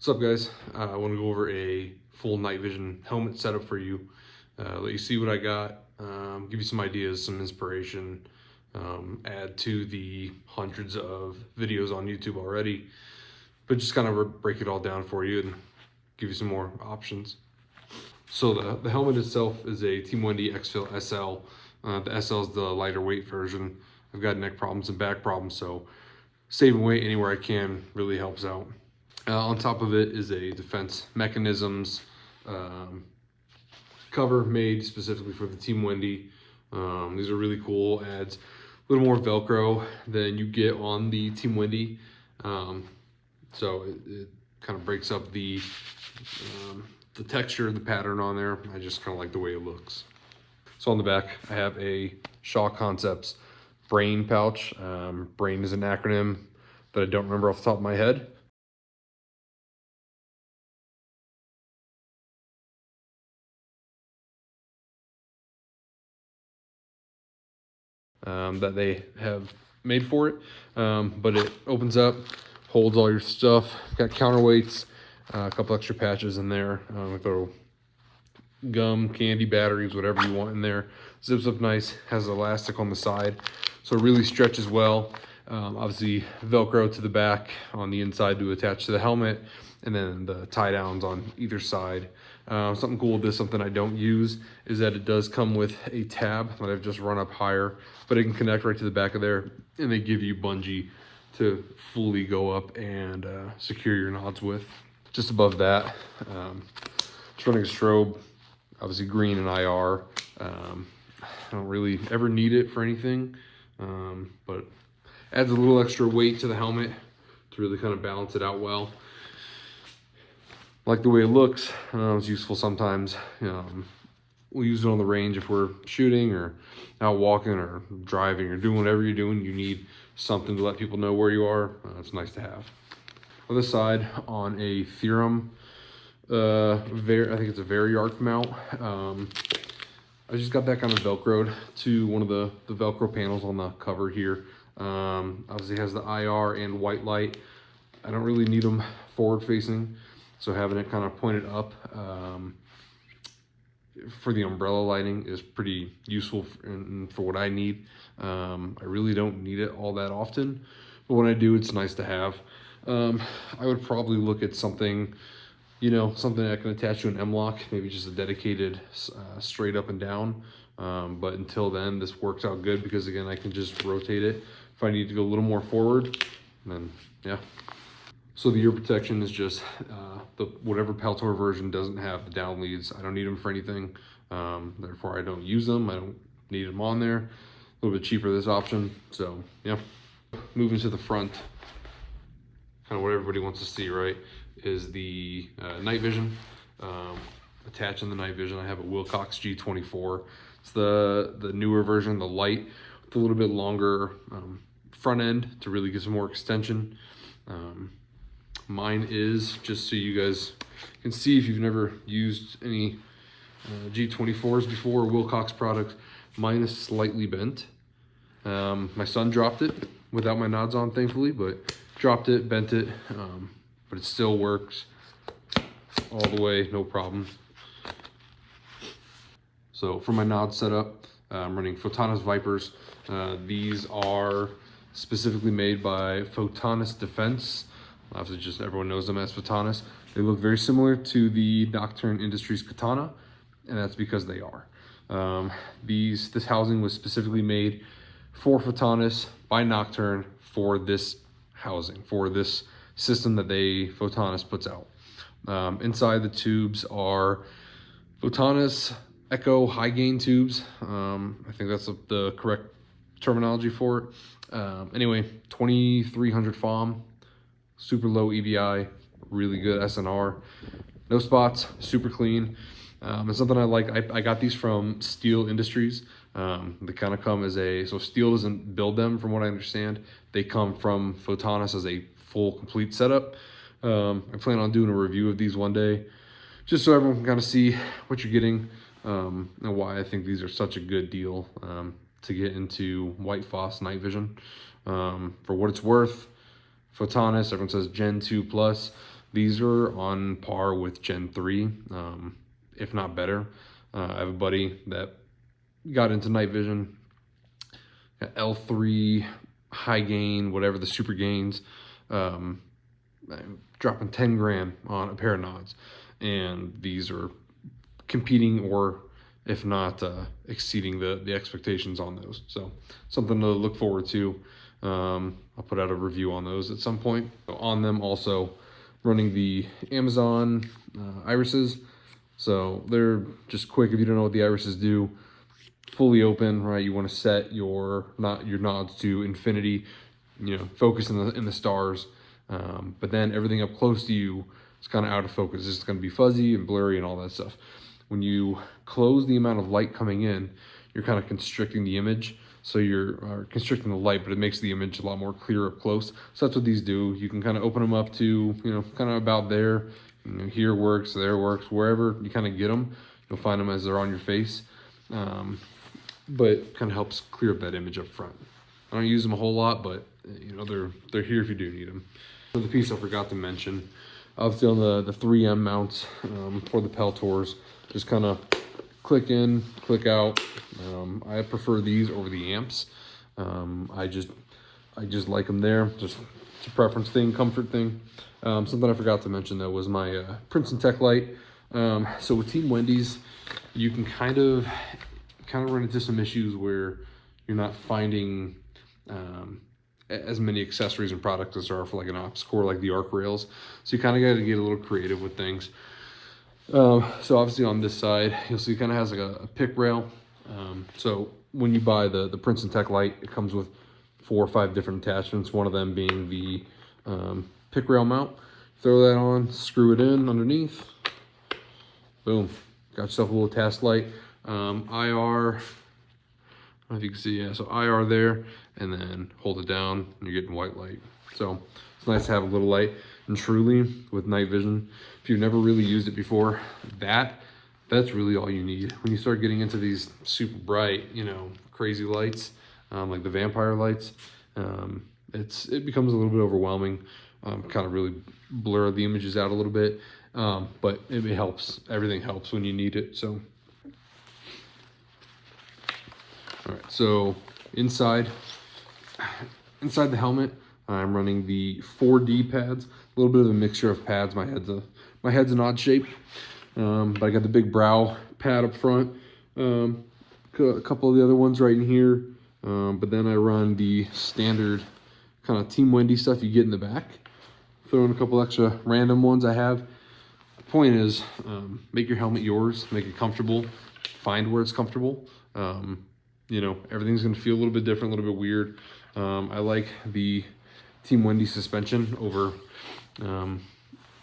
What's up, guys? I want to go over a full night vision helmet setup for you. Let you see what I got, give you some ideas, some inspiration, add to the hundreds of videos on YouTube already, but just kind of break it all down for you and give you some more options. So the helmet itself is a Team Wendy Exfil SL. The SL is the lighter weight version. I've got neck problems and back problems, so saving weight anywhere I can really helps out. On top of it is a defense mechanisms cover made specifically for the Team Wendy. These are really cool. Adds a little more Velcro than you get on the Team Wendy. So it kind of breaks up the texture, the pattern on there. I just kind of like the way it looks. So on the back, I have a Shaw Concepts brain pouch. Brain is an acronym that I don't remember off the top of my head. That they have made for it, but it opens up, holds all your stuff. Got counterweights, a couple extra patches in there. Throw gum, candy, batteries, whatever you want in there. Zips up nice, has elastic on the side, so it really stretches well. Obviously Velcro to the back on the inside to attach to the helmet, and then the tie downs on either side. Something cool with this, something I don't use, is that it does come with a tab that I've just run up higher, but it can connect right to the back of there, and they give you bungee to fully go up and secure your nods with. Just above that, just running a strobe, obviously green and IR. I don't really ever need it for anything, but adds a little extra weight to the helmet to really kind of balance it out well. Like the way it looks. It's useful sometimes. We'll use it on the range if we're shooting or out walking or driving or doing whatever you're doing. You need something to let people know where you are. It's nice to have. On this side, on a Theorem, I think it's a Variarc mount. I just got that kind of Velcroed to one of the Velcro panels on the cover here. Obviously has the IR and white light. I don't really need them forward facing, so having it kind of pointed up for the umbrella lighting is pretty useful for what I need. I really don't need it all that often, but when I do, it's nice to have. I would probably look at something, something I can attach to an M-lock, maybe just a dedicated straight up and down. But until then, this works out good because, again, I can just rotate it if I need to go a little more forward. Then, yeah. So the ear protection is just whatever Peltor version doesn't have the down leads. I don't need them for anything. Therefore, I don't use them. I don't need them on there. A little bit cheaper, this option. So, yeah. Moving to the front, kind of what everybody wants to see, right, is the night vision. Attaching the night vision, I have a Wilcox G24. It's the newer version, the light, with a little bit longer front end to really get some more extension. Mine is, just so you guys can see if you've never used any G24s before, Wilcox products, mine is slightly bent. My son dropped it without my nods on, thankfully, but dropped it, bent it, but it still works all the way, no problem. So for my nod setup, I'm running Photonis Vypers. These are specifically made by Photonis Defense. Obviously, just everyone knows them as Photonis. They look very similar to the Nocturne Industries Katana, and that's because they are. This housing was specifically made for Photonis by Nocturne for this housing, for this system that Photonis puts out. Inside the tubes are Photonis Echo high gain tubes. I think that's the correct terminology for it. Anyway, 2300 FOM, super low EBI, really good SNR, no spots, super clean. And something I like, I got these from Steel Industries. They kind of come as so Steel doesn't build them from what I understand. They come from Photonis as a full complete setup. I plan on doing a review of these one day, just so everyone can kind of see what you're getting, and why I think these are such a good deal to get into white phos night vision. For what it's worth, Photonis, everyone says Gen 2 plus. These are on par with Gen 3, if not better. I have a buddy that got into night vision, L3, high gain, whatever the super gains, dropping 10 grand on a pair of nods. And these are competing, or if not exceeding the expectations on those. So something to look forward to. I'll put out a review on those at some point. On them also running the Amazon irises. So they're just quick if you don't know what the irises do. Fully open, right? You want to set your nods to infinity, you know, focus in the stars. But then everything up close to you is kind of out of focus. It's going to be fuzzy and blurry and all that stuff. When you close the amount of light coming in, you're kind of constricting the image. So you're constricting the light, but it makes the image a lot more clear up close. So that's what these do. You can kind of open them up to, you know, kind of about there. You know, here works, there works, wherever you kind of get them, you'll find them as they're on your face. But kind of helps clear up that image up front. I don't use them a whole lot, but you know, they're here if you do need them. So the piece I forgot to mention, obviously on the 3M mounts for the Peltors, just kind of click in, click out. I prefer these over the amps. I just like them there. Just it's a preference thing, comfort thing. Something I forgot to mention though was my Princeton Tec light. So with Team Wendy's, you can kind of run into some issues where you're not finding as many accessories and products as there are for like an ops core, like the arc rails. So you kind of got to get a little creative with things. So obviously on this side, you'll see it kind of has like a pick rail. So when you buy the Princeton Tec light, it comes with 4 or 5 different attachments, one of them being the pick rail mount. Throw that on, screw it in underneath, boom, got yourself a little task light. IR, I don't know if you can see, yeah, so IR there, and then hold it down and you're getting white light. So it's nice to have a little light. And truly, with night vision, if you've never really used it before, that's really all you need. When you start getting into these super bright, you know, crazy lights, like the vampire lights, it becomes a little bit overwhelming. Kind of really blur the images out a little bit, but it helps. Everything helps when you need it. So, all right. So inside the helmet, I'm running the 4D pads. A little bit of a mixture of pads. My head's an odd shape, but I got the big brow pad up front. A couple of the other ones right in here, but then I run the standard kind of Team Wendy stuff you get in the back. Throw in a couple extra random ones I have. The point is, make your helmet yours, make it comfortable, find where it's comfortable. You know, everything's gonna feel a little bit different, a little bit weird. I like the Team Wendy suspension over,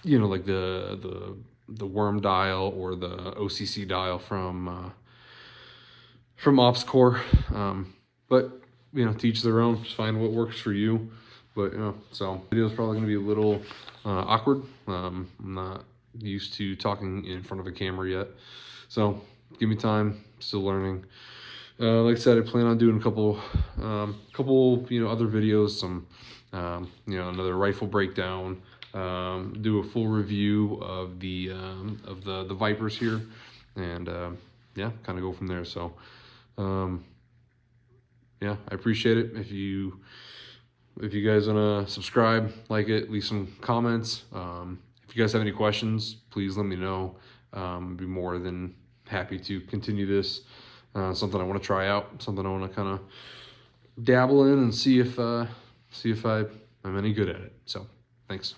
you know, like the worm dial or the OCC dial from Ops Core. But you know, to each their own. Just find what works for you. But you know, so the video is probably gonna be a little awkward. I'm not used to talking in front of a camera yet, so give me time. Still learning. Like I said, I plan on doing a couple you know, other videos, some you know, another rifle breakdown, do a full review of the Vipers here, and yeah, kind of go from there. So yeah, I appreciate it. If you guys want to subscribe, like it, leave some comments. If you guys have any questions, please let me know. I'd be more than happy to continue this. Something I want to try out, something I want to kind of dabble in and see if I'm any good at it. So thanks.